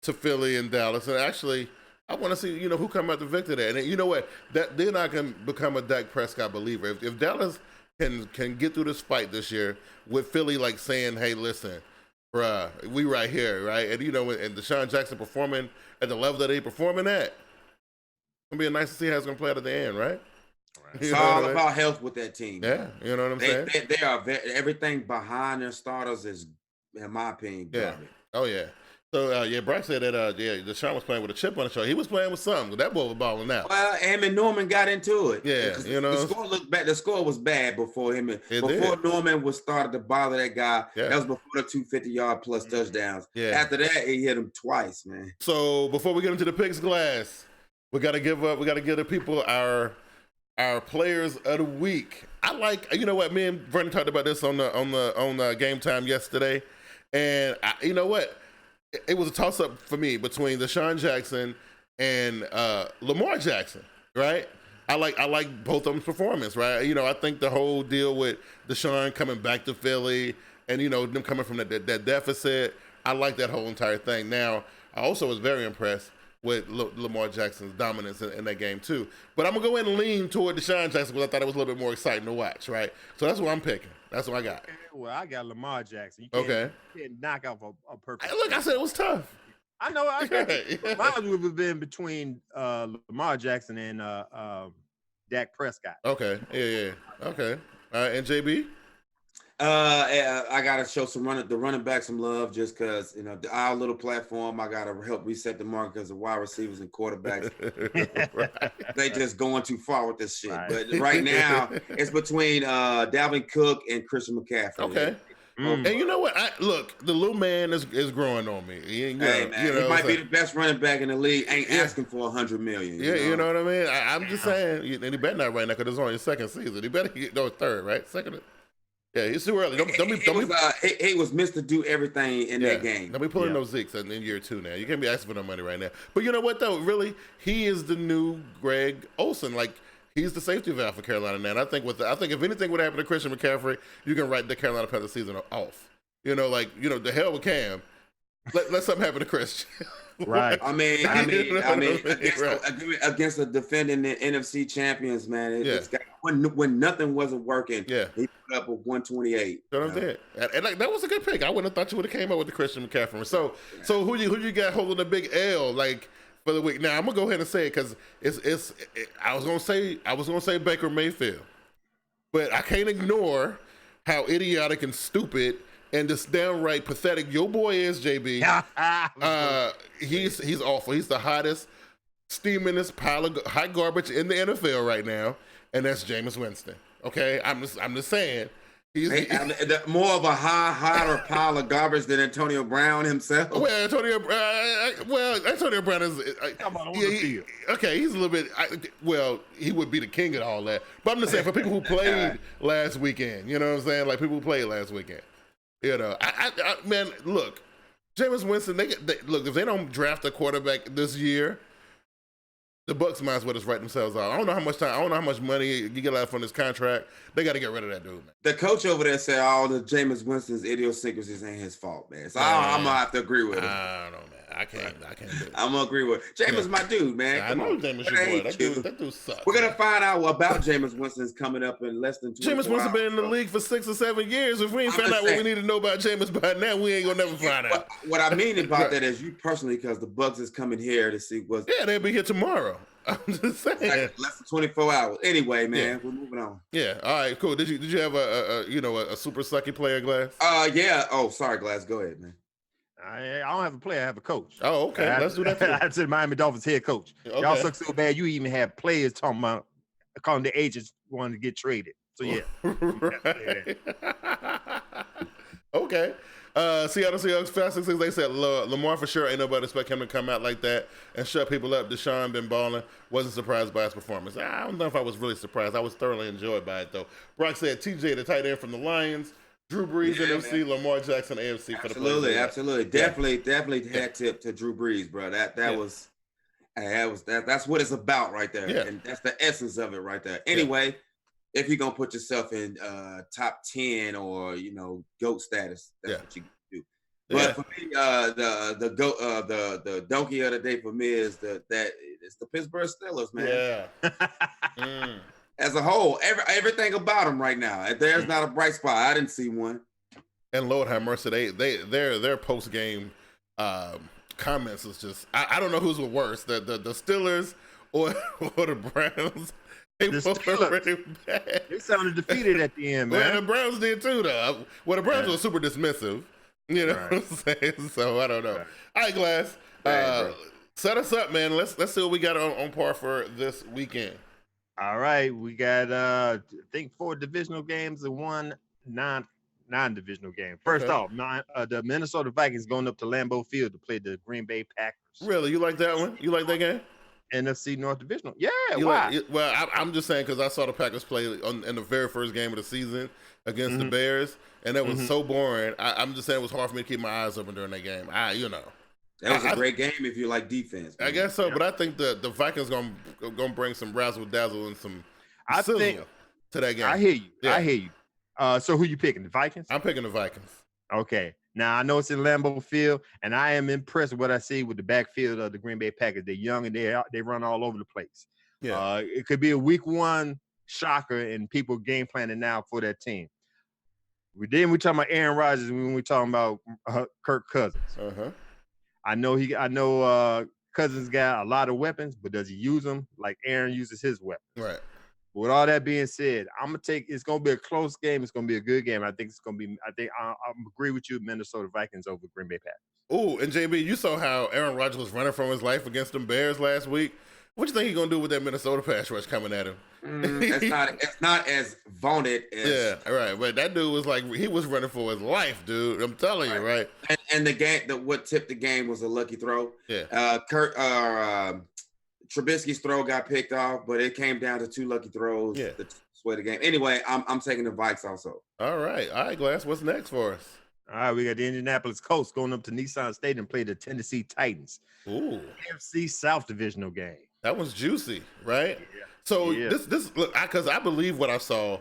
A: to Philly and Dallas, and actually I want to see who come out the victor there, and you know what, that they're not going to become a Dak Prescott believer if Dallas can get through this fight this year with Philly like saying, hey, listen, bruh, we right here, right, and and Deshaun Jackson performing at the level that they performing at, it's gonna be nice to see how it's gonna play out at the end, right?
B: It's all about health with that team.
A: Yeah, you know what I'm saying?
B: They are everything behind their starters is, in my opinion, garbage.
A: Oh yeah. So yeah, Brock said that Deshaun was playing with a chip on his shoulder. He was playing with something. That boy was balling out.
B: Well, him and Norman got into it.
A: Yeah,
B: the score looked bad. The score was bad before him. Norman was started to bother that guy. Yeah. That was before the 250-yard plus touchdowns. Yeah. After that, he hit him twice, man.
A: So before we get into the picks glass, we gotta give the people our players of the week. I like, you know what, me and Vernon talked about this on the Game Time yesterday, and you know what. It was a toss-up for me between Deshaun Jackson and Lamar Jackson, right? I like both of them's performance, right? You know, I think the whole deal with Deshaun coming back to Philly and, you know, them coming from that deficit, I like that whole entire thing. Now, I also was very impressed with Lamar Jackson's dominance in that game, too. But I'm going to go in and lean toward Deshaun Jackson because I thought it was a little bit more exciting to watch, right? So that's what I'm picking. That's what I got.
C: Well, I got Lamar Jackson. You can't knock off a perfect.
A: Hey, look, I said it was tough.
C: I know. Mine would have been between Lamar Jackson and Dak Prescott.
A: Okay. Yeah. Okay. And JB?
B: I gotta show the running back some love just because, you know, our little platform. I gotta help reset the market because the wide receivers and quarterbacks they just going too far with this shit. Right. But right now it's between Dalvin Cook and Christian McCaffrey.
A: Okay. And you know what? Look, the little man is growing on me. He
B: might be the best running back in the league. Ain't asking for $100 million.
A: You know what I mean? I'm just saying, and he better not right now because it's only his second season. He better get third, right? Second. Yeah, he's too early.
B: He was missed to do everything in that game.
A: Don't be pulling those Zeeks in year 2 now. You can't be asking for no money right now. But you know what, though? Really, he is the new Greg Olsen. Like, he's the safety valve for Carolina now. And I think if anything would happen to Christian McCaffrey, you can write the Carolina Panthers season off. You know, like, you know, the hell with Cam. Let something happen to Christian.
C: Right.
B: I mean, against the defending the NFC champions, man. It's got, when nothing wasn't working, he put up a 128.
A: So I'm saying, and like, that was a good pick. I wouldn't have thought you would have came up with the Christian McCaffrey. So who you got holding the big L like for the week? Now I'm gonna go ahead and say it because I was gonna say Baker Mayfield, but I can't ignore how idiotic and stupid and just downright pathetic your boy is, JB. He's awful. He's the hottest, steamingest pile of hot garbage in the NFL right now, and that's Jameis Winston. Okay, I'm just saying. He's
B: more of a hotter pile of garbage than Antonio Brown himself.
A: Well, Antonio Brown is.
C: Come on the field.
A: Okay, he's a little bit. He would be the king of all that. But I'm just saying, for people who played last weekend, you know what I'm saying? Like people who played last weekend. You know, man, look, Jameis Winston, look, if they don't draft a quarterback this year, the Bucs might as well just write themselves out. I don't know how much money you get out from this contract. They got to get rid of that dude, man.
B: The coach over there said all the Jameis Winston's idiosyncrasies ain't his fault, man. So I'm going to have to agree with him.
A: I don't know, man. I can't do it.
B: I'm going to agree with it. Jameis my dude, man.
A: I know Jameis your boy. That dude sucks.
B: We're going to find out about Jameis Winston's coming up in less than 2
A: Jameis Winston been in the league for 6 or 7 years. If we ain't found out what we need to know about Jameis by now, we ain't going to never find out.
B: What I mean about that is you personally, because the Bucs is coming here to see what's...
A: Yeah, they'll be here tomorrow. I'm just saying.
B: Like less than 24 hours. Anyway, man, we're moving on.
A: Yeah. All right. Cool. Did you have a super sucky player, Glass?
B: Yeah. Oh, sorry, Glass. Go ahead, man.
C: I don't have a player. I have a coach.
A: Oh, okay. Let's do that.
C: That's the Miami Dolphins head coach. Okay. Y'all suck so bad. You even have players talking about calling the agents wanting to get traded. So yeah.
A: Right. Okay. Seattle Seahawks Fast 6, they said Lamar for sure ain't nobody expect him to come out like that and shut people up. Deshaun been balling. Wasn't surprised by his performance. I don't know if I was really surprised. I was thoroughly enjoyed by it though. Brock said TJ the tight end from the Lions, Drew Brees NFC, man. Lamar Jackson AFC for the Patriots.
B: Absolutely. Definitely hat tip to Drew Brees, bro. That's what it's about right there. Yeah. And that's the essence of it right there. Anyway, if you're gonna put yourself in top 10 or GOAT status, that's what you do. But for me, the donkey of the day for me is it's the Pittsburgh Steelers, man. Yeah. As a whole, everything about them right now. There's not a bright spot. I didn't see one.
A: And Lord have mercy, their post game comments is just I don't know who's worse, the Steelers or the Browns. They
C: sounded defeated at the end, man.
A: Well, the Browns did too, though. Well, the Browns were super dismissive. You know what I'm saying? So I don't know. All right, Glass. Set us up, man. Let's see what we got on par for this weekend.
C: All right, we got I think 4 divisional games and 1 non-divisional game. First off, the Minnesota Vikings going up to Lambeau Field to play the Green Bay Packers.
A: Really, you like that one? You like that game?
C: NFC North Divisional. Yeah, why?
A: I'm just saying because I saw the Packers play in the very first game of the season against the Bears, and that was so boring. I'm just saying it was hard for me to keep my eyes open during that game.
B: That was a great game if you like defense. Man.
A: I guess so, but I think the Vikings gonna bring some razzle dazzle and some sizzle to that game.
C: I hear you. Yeah. I hear you. So who you picking? The Vikings?
A: I'm picking the Vikings.
C: Okay. Now I know it's in Lambeau Field, and I am impressed with what I see with the backfield of the Green Bay Packers. They're young and they run all over the place. Yeah. It could be a week 1 shocker, and people game planning now for that team. We talking about Aaron Rodgers when we talking about Kirk Cousins. I know Cousins got a lot of weapons, but does he use them like Aaron uses his weapons?
A: Right.
C: With all that being said, it's gonna be a close game. It's gonna be a good game. I agree with you, Minnesota Vikings over Green Bay Packers.
A: Oh, and JB, you saw how Aaron Rodgers was running from his life against them Bears last week. What you think he's gonna do with that Minnesota pass rush coming at him?
B: It's not as vaunted as.
A: Yeah, right. But that dude was like, he was running for his life, dude. I'm telling you, right?
B: And the game, what tipped the game was a lucky throw.
A: Yeah.
B: Trubisky's throw got picked off, but it came down to 2 lucky throws.
A: Yeah.
B: To sway the game. Anyway, I'm taking the Vikes also.
A: All right, Glass. What's next for us?
C: All right, we got the Indianapolis Colts going up to Nissan Stadium and play the Tennessee Titans.
A: Ooh.
C: AFC South Divisional game.
A: That was juicy, right? Yeah. So this look, because I believe what I saw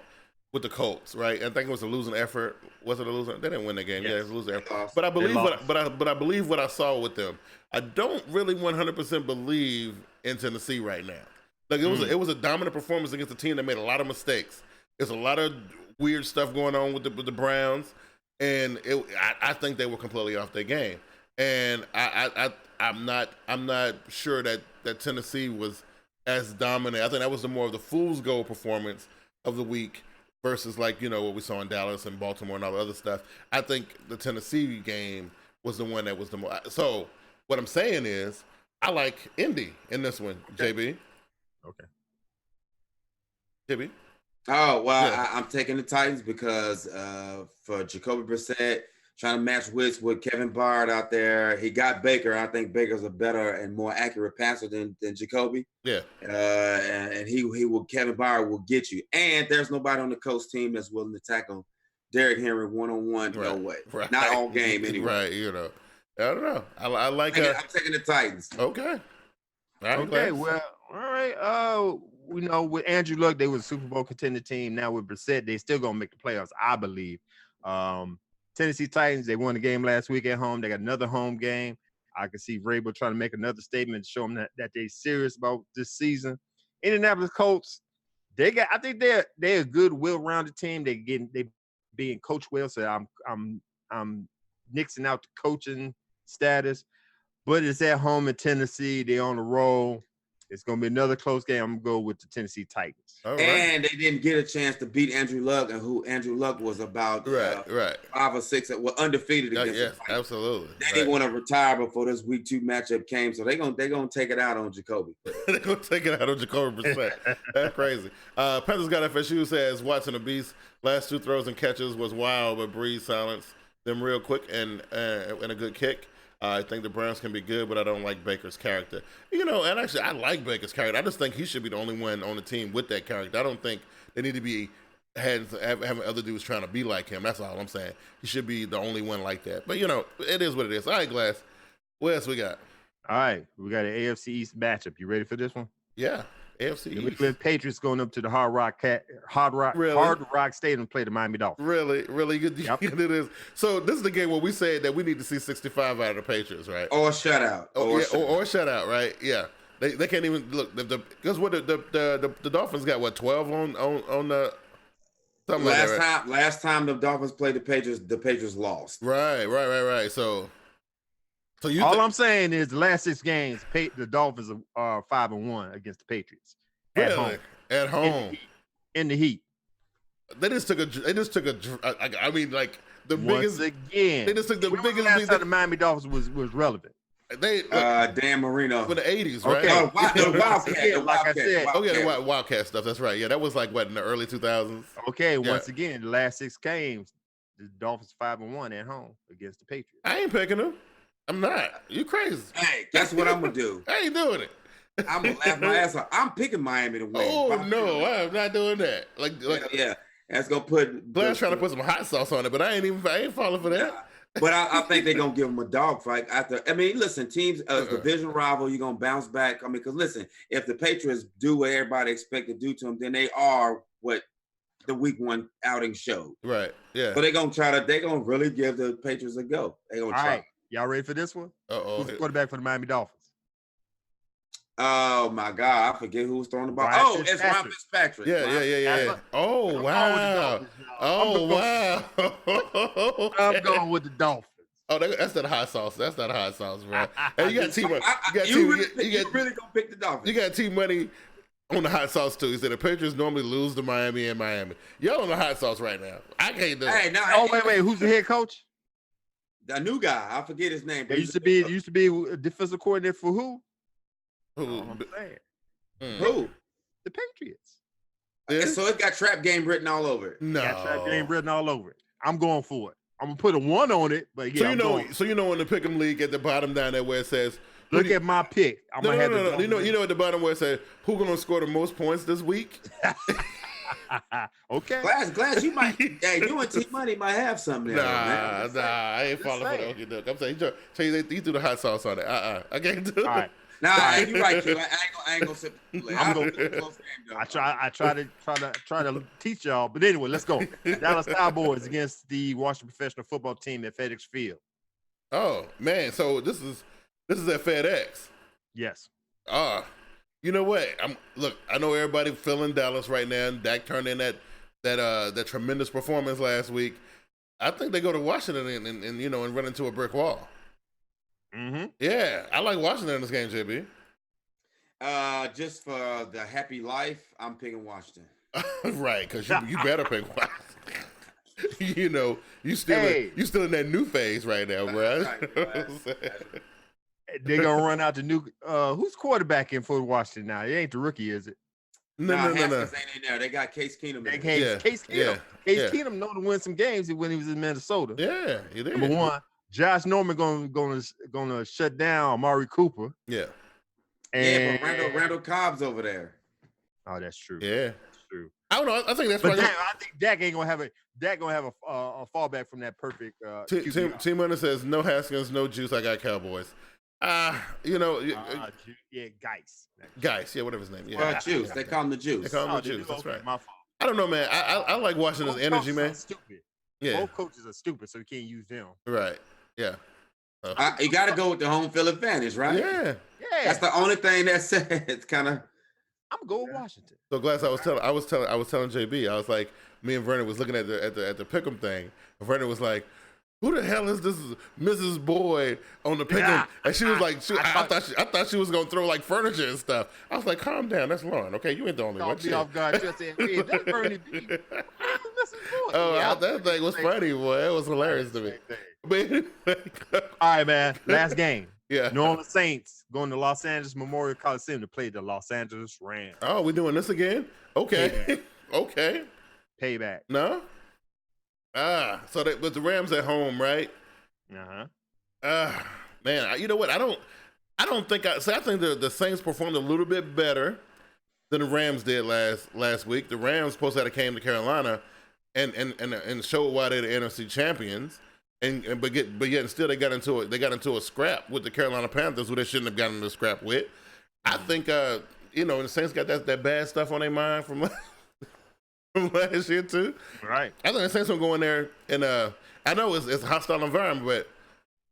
A: with the Colts, right? I think it was a losing effort. Was it a losing? They didn't win the game. Yes. Yeah, it was a losing effort. But I believe but I believe what I saw with them. I don't really 100% believe in Tennessee right now. Like it was a dominant performance against a team that made a lot of mistakes. There's a lot of weird stuff going on with the Browns, and I think they were completely off their game. And I'm not sure that Tennessee was as dominant. I think that was more of the fool's gold performance of the week versus what we saw in Dallas and Baltimore and all the other stuff. I think the Tennessee game was the one that was the most. So what I'm saying is I like Indy in this one, okay. JB.
C: Okay.
A: JB?
B: Oh, well, yeah. I'm taking the Titans because for Jacoby Brissett, trying to match wits with Kevin Byard out there. He got Baker. I think Baker's a better and more accurate passer than Jacoby.
A: Yeah.
B: And Kevin Byard will get you. And there's nobody on the Colts team that's willing to tackle Derrick Henry one-on-one. Right. No way. Right. Not all game anyway.
A: Right, I don't know. I like
B: I'm taking the Titans.
A: Okay.
C: Okay, well, all right. With Andrew Luck, they were a Super Bowl contender team. Now with Brissett, they still gonna make the playoffs, I believe. Tennessee Titans, they won the game last week at home. They got another home game. I can see Vrabel trying to make another statement to show them that they're serious about this season. Indianapolis Colts, I think they're a good, well-rounded team. They being coached well, so I'm nixing out the coaching status. But it's at home in Tennessee. They're on the roll. It's going to be another close game. I'm going to go with the Tennessee Titans.
A: Right.
B: And they didn't get a chance to beat Andrew Luck, and who Andrew Luck was about 5 or 6 that were undefeated against
A: the Titans. Absolutely.
B: They didn't want to retire before this week 2 matchup came, so they're gonna take it out on Jacoby.
A: They're going to take it out on Jacoby Brissett. That's crazy. Panthers got FSU says Watson a beast. Last 2 throws and catches was wild, but Breeze silenced them real quick and a good kick. I think the Browns can be good, but I don't like Baker's character. And actually, I like Baker's character. I just think he should be the only one on the team with that character. I don't think they need to be having other dudes trying to be like him. That's all I'm saying. He should be the only one like that. But, it is what it is. All right, Glass. What else we got?
C: All right. We got an AFC East matchup. You ready for this one?
A: Yeah. AFC East.
C: The Patriots going up to the Hard Rock Stadium to play the Miami Dolphins.
A: Really good. Yep. It is. So this is the game where we said that we need to see 65 out of the Patriots, right?
B: Or shutout.
A: Or shutout, right? Yeah. They can't even look because what the Dolphins got 12 on the something like that, right?
B: Last time the Dolphins played the Patriots lost.
A: Right. So
C: I'm saying is the last 6 games, the Dolphins are 5-1 against the Patriots
A: at home
C: in the heat.
A: They just took a. I mean, like
C: Once again,
A: they just took the biggest.
C: Last time the Miami Dolphins was relevant.
A: They
B: Dan Marino
A: for the 80s, right?
C: Okay.
B: The Wildcat,
C: like I said.
A: The Wildcat stuff. That's right. Yeah, that was like what in the early 2000s.
C: Okay, once again, the last 6 games, the Dolphins 5-1 at home against the Patriots.
A: I ain't picking them. I'm not. You crazy?
B: Hey, that's what I'm gonna do.
A: I ain't doing it.
B: I'm gonna laugh my ass off. I'm picking Miami to win.
A: Oh no, I'm not doing that. Like
B: yeah, that's gonna put.
A: Glenn's trying to put some hot sauce on it, but I ain't falling for that.
B: Yeah. But I think they're gonna give them a dogfight after. I mean, listen, teams division rival, you're gonna bounce back. I mean, because listen, if the Patriots do what everybody expect to do to them, then they are what the week 1 outing showed.
A: Right. Yeah.
B: So they're gonna really give the Patriots a go. They're gonna try.
C: Right. Y'all ready for this one?
A: Who's
C: the quarterback for the Miami Dolphins?
B: Oh my God, I forget who was throwing the ball. It's Ryan Fitzpatrick.
A: Yeah. Oh wow. Oh wow.
C: I'm going with the Dolphins.
A: Oh, that's not hot sauce. That's not hot sauce, bro. Hey, you got T Money.
B: You really gonna pick the Dolphins?
A: You got T Money on the hot sauce too. He said the Patriots normally lose to Miami and Miami. Y'all on the hot sauce right now. I can't do it.
C: Wait. Who's the head coach?
B: The new guy. I forget his name.
C: It used to be a defensive coordinator for who?
A: Who?
B: Who?
C: The Patriots.
B: Yeah. So it got trap game written all over it.
A: No.
C: Got trap game written all over it. I'm going for it. I'm gonna put a 1 on it, but yeah.
A: So you know in the Pick'em League at the bottom down there where it says
C: look at my pick.
A: No. You know at the bottom where it says who's gonna score the most points this week?
C: Okay.
B: Glass, you might. Hey, you and T Money might have something there.
A: Nah, I ain't falling for the okey doke. I'm saying he threw the hot sauce on it. I can't do it.
C: All right.
B: Nah, you're right, Q. I ain't gonna sit.
C: I try to teach y'all, but anyway, let's go. Dallas Cowboys against the Washington Professional Football Team at FedEx Field.
A: Oh man, so this is at FedEx.
C: Yes.
A: You know what? I know everybody feeling Dallas right now, and Dak turned in that tremendous performance last week. I think they go to Washington and run into a brick wall.
C: Mm-hmm.
A: Yeah, I like Washington in this game, JB.
B: Just for the happy life, I'm picking Washington.
A: Right, because you better pick Washington. You still in that new phase right now, bro.
C: They're gonna run out the new. Who's quarterbacking for Washington now? It ain't the rookie, is it?
B: No. Haskins ain't in there. They got Case Keenum.
C: Case Keenum. Case Keenum know to win some games when he was in Minnesota.
A: Yeah, he did.
C: Number 1. Josh Norman gonna shut down Amari Cooper.
A: Yeah.
B: But Randall Cobb's over there.
C: Oh, that's true.
A: Yeah,
C: that's true.
A: I don't know. I think that's.
C: But I think Dak ain't gonna have a fallback from that perfect.
A: Team Runner says no Haskins, no juice. I got Cowboys.
C: Yeah,
A: Geis. Yeah, whatever his name. Yeah,
B: well, Juice. They call him the Juice.
A: They call him the Juice. That's right. My fault. I don't know, man. I like Washington's energy, man.
C: Stupid.
A: Yeah.
C: Both coaches are stupid, so you can't use them.
A: Right. Yeah.
B: You got to go with the home field advantage, right?
A: Yeah.
B: That's the only thing that says it's kind of.
C: I'm going with Washington.
A: So Glass, I was telling JB, I was like, me and Vernon was looking at the Pick'em thing. And Vernon was like, who the hell is this Mrs. Boyd on the Pick'em? And she was like, I thought she was gonna throw like furniture and stuff. I was like, calm down, that's Lauren. Okay, you ain't the only one.
C: Don't be off guard. Just saying, hey, that's Bernie B.
A: That thing was funny, boy. It was hilarious to me.
C: All right, man. Last game.
A: Yeah.
C: New Orleans Saints going to Los Angeles Memorial Coliseum to play the Los Angeles Rams.
A: Oh, we doing this again? Okay.
C: Payback.
A: Okay.
C: Payback.
A: No? But the Rams at home, right? Man, you know what? I think I think the Saints performed a little bit better than the Rams did last week. The Rams supposed to have came to Carolina and showed why they're the NFC champions. But yet still they got into a scrap with the Carolina Panthers who they shouldn't have gotten into a scrap with. I think the Saints got that bad stuff on their mind from last year too.
C: Right.
A: I think the Saints will go in there and I know it's a hostile environment,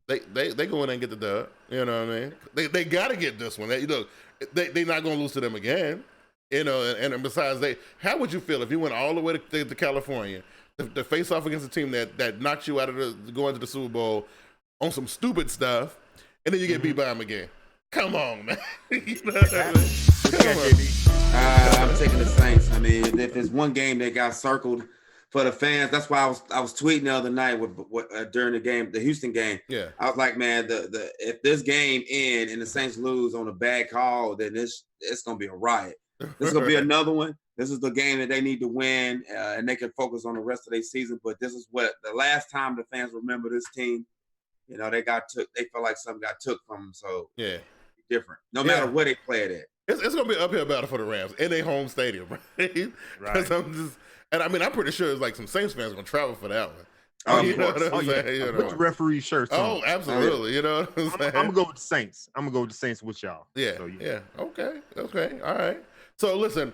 A: but they go in there and get the dub. You know what I mean? They got to get this one. They're not going to lose to them again. And besides, how would you feel if you went all the way to California to face off against a team that knocked you out of going to the Super Bowl on some stupid stuff, and then you get beat by them again? Come on, man. Come on.
B: I'm taking the Saints. I mean, if there's one game that got circled for the fans. That's why I was tweeting the other night during the game, the Houston game.
A: Yeah,
B: I was like, man, if this game ends and the Saints lose on a bad call, then it's gonna be a riot. This is gonna be another one. This is the game that they need to win, and they can focus on the rest of their season. But this is what the last time the fans remember this team. You know, they felt like something got took from them. So
A: yeah,
B: different. No matter where they play it at.
A: It's gonna be an uphill battle for the Rams in their home stadium, right? Right. And I mean, I'm pretty sure it's like some Saints fans gonna travel for that one.
C: Oh,
A: you know what
C: I'm saying? You know? Put the referee shirts on.
A: Oh, absolutely. You know what I'm saying?
C: I'm gonna go with the Saints. I'm gonna go with the Saints with y'all.
A: Yeah, so, yeah. Okay. All right. So listen,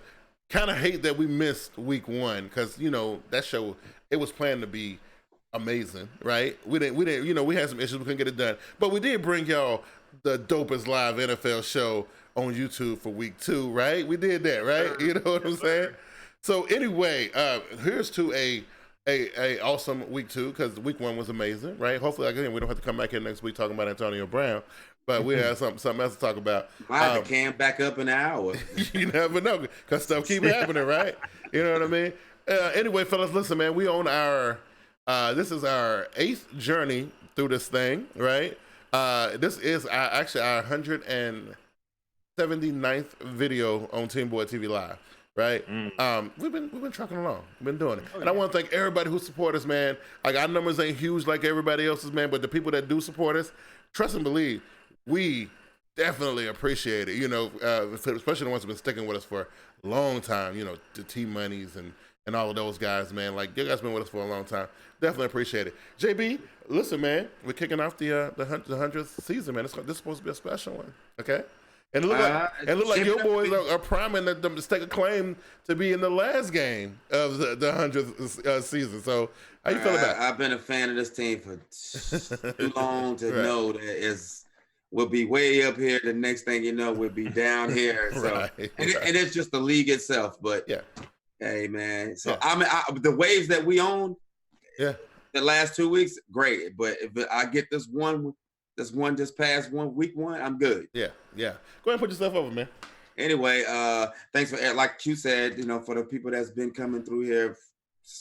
A: kind of hate that we missed week 1 because you know that show it was planned to be amazing, right? We didn't. You know, we had some issues. We couldn't get it done, but we did bring y'all the dopest live NFL show on YouTube for week 2, right? We did that, right? You know what I'm saying? So anyway, here's to a awesome week 2 because week 1 was amazing, right? Hopefully, again, we don't have to come back here next week talking about Antonio Brown, but we have something else to talk about.
B: Might can back up an hour.
A: You never know because stuff keep happening, right? You know what I mean? Anyway, fellas, listen, man, we on our this is our 8th journey through this thing, right? This is actually our 179th video on TeamBoydTV Live, right? We've been trucking along, we've been doing it, and I want to thank everybody who support us, man. Like our numbers ain't huge like everybody else's, man, but the people that do support us, trust and believe, we definitely appreciate it. You know, especially the ones who've been sticking with us for a long time. You know, the T-Moneys and all of those guys, man. Like you guys been with us for a long time. Definitely appreciate it. JB, listen, man, we're kicking off the 100th season, man. This is supposed to be a special one, okay? And it look like your boys are priming them to stake a claim to be in the last game of the 100th season. So how you feel about it?
B: I've been a fan of this team for too long to know that we'll be way up here. The next thing you know, we'll be down here. So and it's just the league itself. But hey, man. So I mean, the waves that we own, the last 2 weeks, great. But if I get this one just past week 1, I'm good.
A: Yeah. Go ahead and put yourself over, man.
B: Anyway, thanks for, like you said, you know, for the people that's been coming through here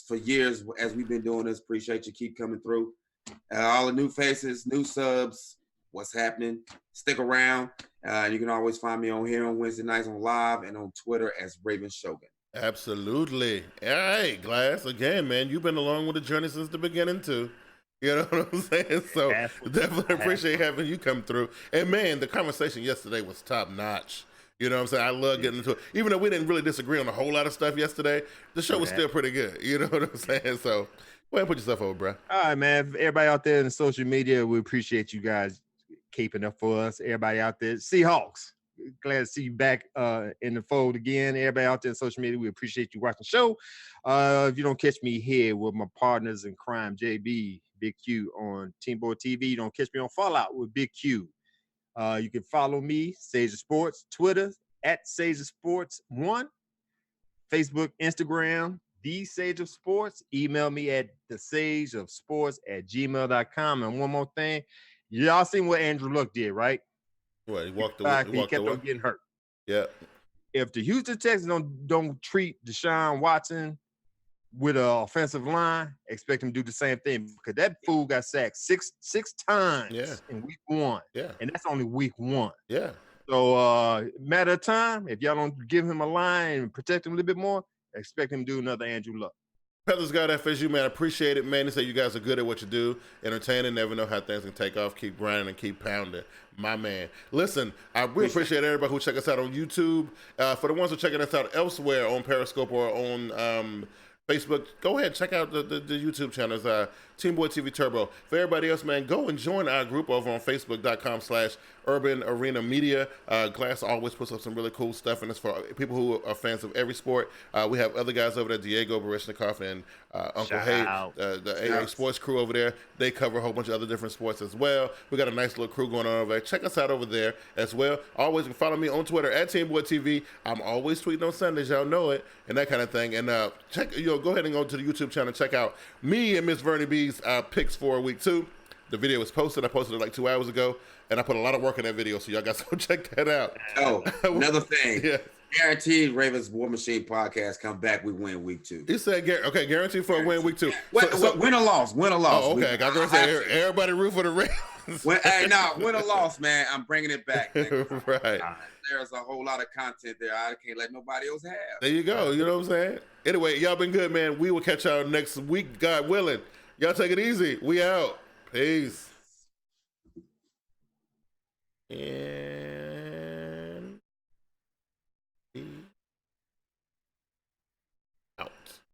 B: for years as we've been doing this, appreciate you keep coming through. All the new faces, new subs, what's happening, stick around. You can always find me on here on Wednesday nights on live and on Twitter as Raven Shogun.
A: Absolutely. All right, Glass. Again, man, you've been along with the journey since the beginning too. You know what I'm saying? So definitely appreciate having you come through. And man, the conversation yesterday was top notch. You know what I'm saying? I love getting into it. Even though we didn't really disagree on a whole lot of stuff yesterday, the show was still pretty good. You know what I'm saying? So go ahead and put yourself over, bro.
C: All right, man. Everybody out there in the social media, we appreciate you guys keeping up for us. Everybody out there, Seahawks. Glad to see you back in the fold again. Everybody out there in social media, we appreciate you watching the show. If you don't catch me here with my partners in crime, JB, Big Q on TeamBoydTV, you don't catch me on Fallout with Big Q. You can follow me, Sage of Sports, Twitter at Sage of Sports 1, Facebook, Instagram, The Sage of Sports. Email me at thesageofsports@gmail.com. And one more thing, y'all seen what Andrew Luck did, right?
A: What, he walked away?
C: He kept on getting hurt.
A: Yeah.
C: If the Houston Texans don't treat Deshaun Watson with an offensive line, expect him to do the same thing because that fool got sacked six times in week 1.
A: Yeah.
C: And that's only week 1.
A: Yeah.
C: So matter of time, if y'all don't give him a line and protect him a little bit more, expect him to do another Andrew Luck.
A: Peddler's God FSU, man, appreciate it, man. They say you guys are good at what you do, entertaining, never know how things can take off. Keep grinding and keep pounding, my man. Listen, we appreciate everybody who check us out on YouTube. For the ones who are checking us out elsewhere on Periscope or on Facebook, go ahead, check out the YouTube channels, TeamBoydTV Turbo. For everybody else, man, go and join our group over on Facebook.com/Urban Arena Media. Glass always puts up some really cool stuff, and it's for people who are fans of every sport. We have other guys over there, Diego Barishnikov and Uncle Hay, the AA Sports crew over there. They cover a whole bunch of other different sports as well. We got a nice little crew going on over there. Check us out over there as well. Always follow me on Twitter at TeamBoydTV. I'm always tweeting on Sundays, y'all know it, and that kind of thing. And go ahead and go to the YouTube channel. Check out me and Miss Vernie B's picks for week 2. The video was posted. I posted it like 2 hours ago, and I put a lot of work in that video, so y'all got to go check that out.
B: Oh, another thing. Guaranteed Ravens War Machine podcast come back. We win week 2.
A: He said, okay, guaranteed for a win week 2.
B: Win or loss. Win or loss.
A: Oh, okay. I was going to say, everybody root for the Ravens.
B: Win or loss, man. I'm bringing it back.
A: Right.
B: There's a whole lot of content there I can't let nobody else have.
A: There you go. You know what I'm saying? Anyway, y'all been good, man. We will catch y'all next week, God willing. Y'all take it easy. We out. Peace. And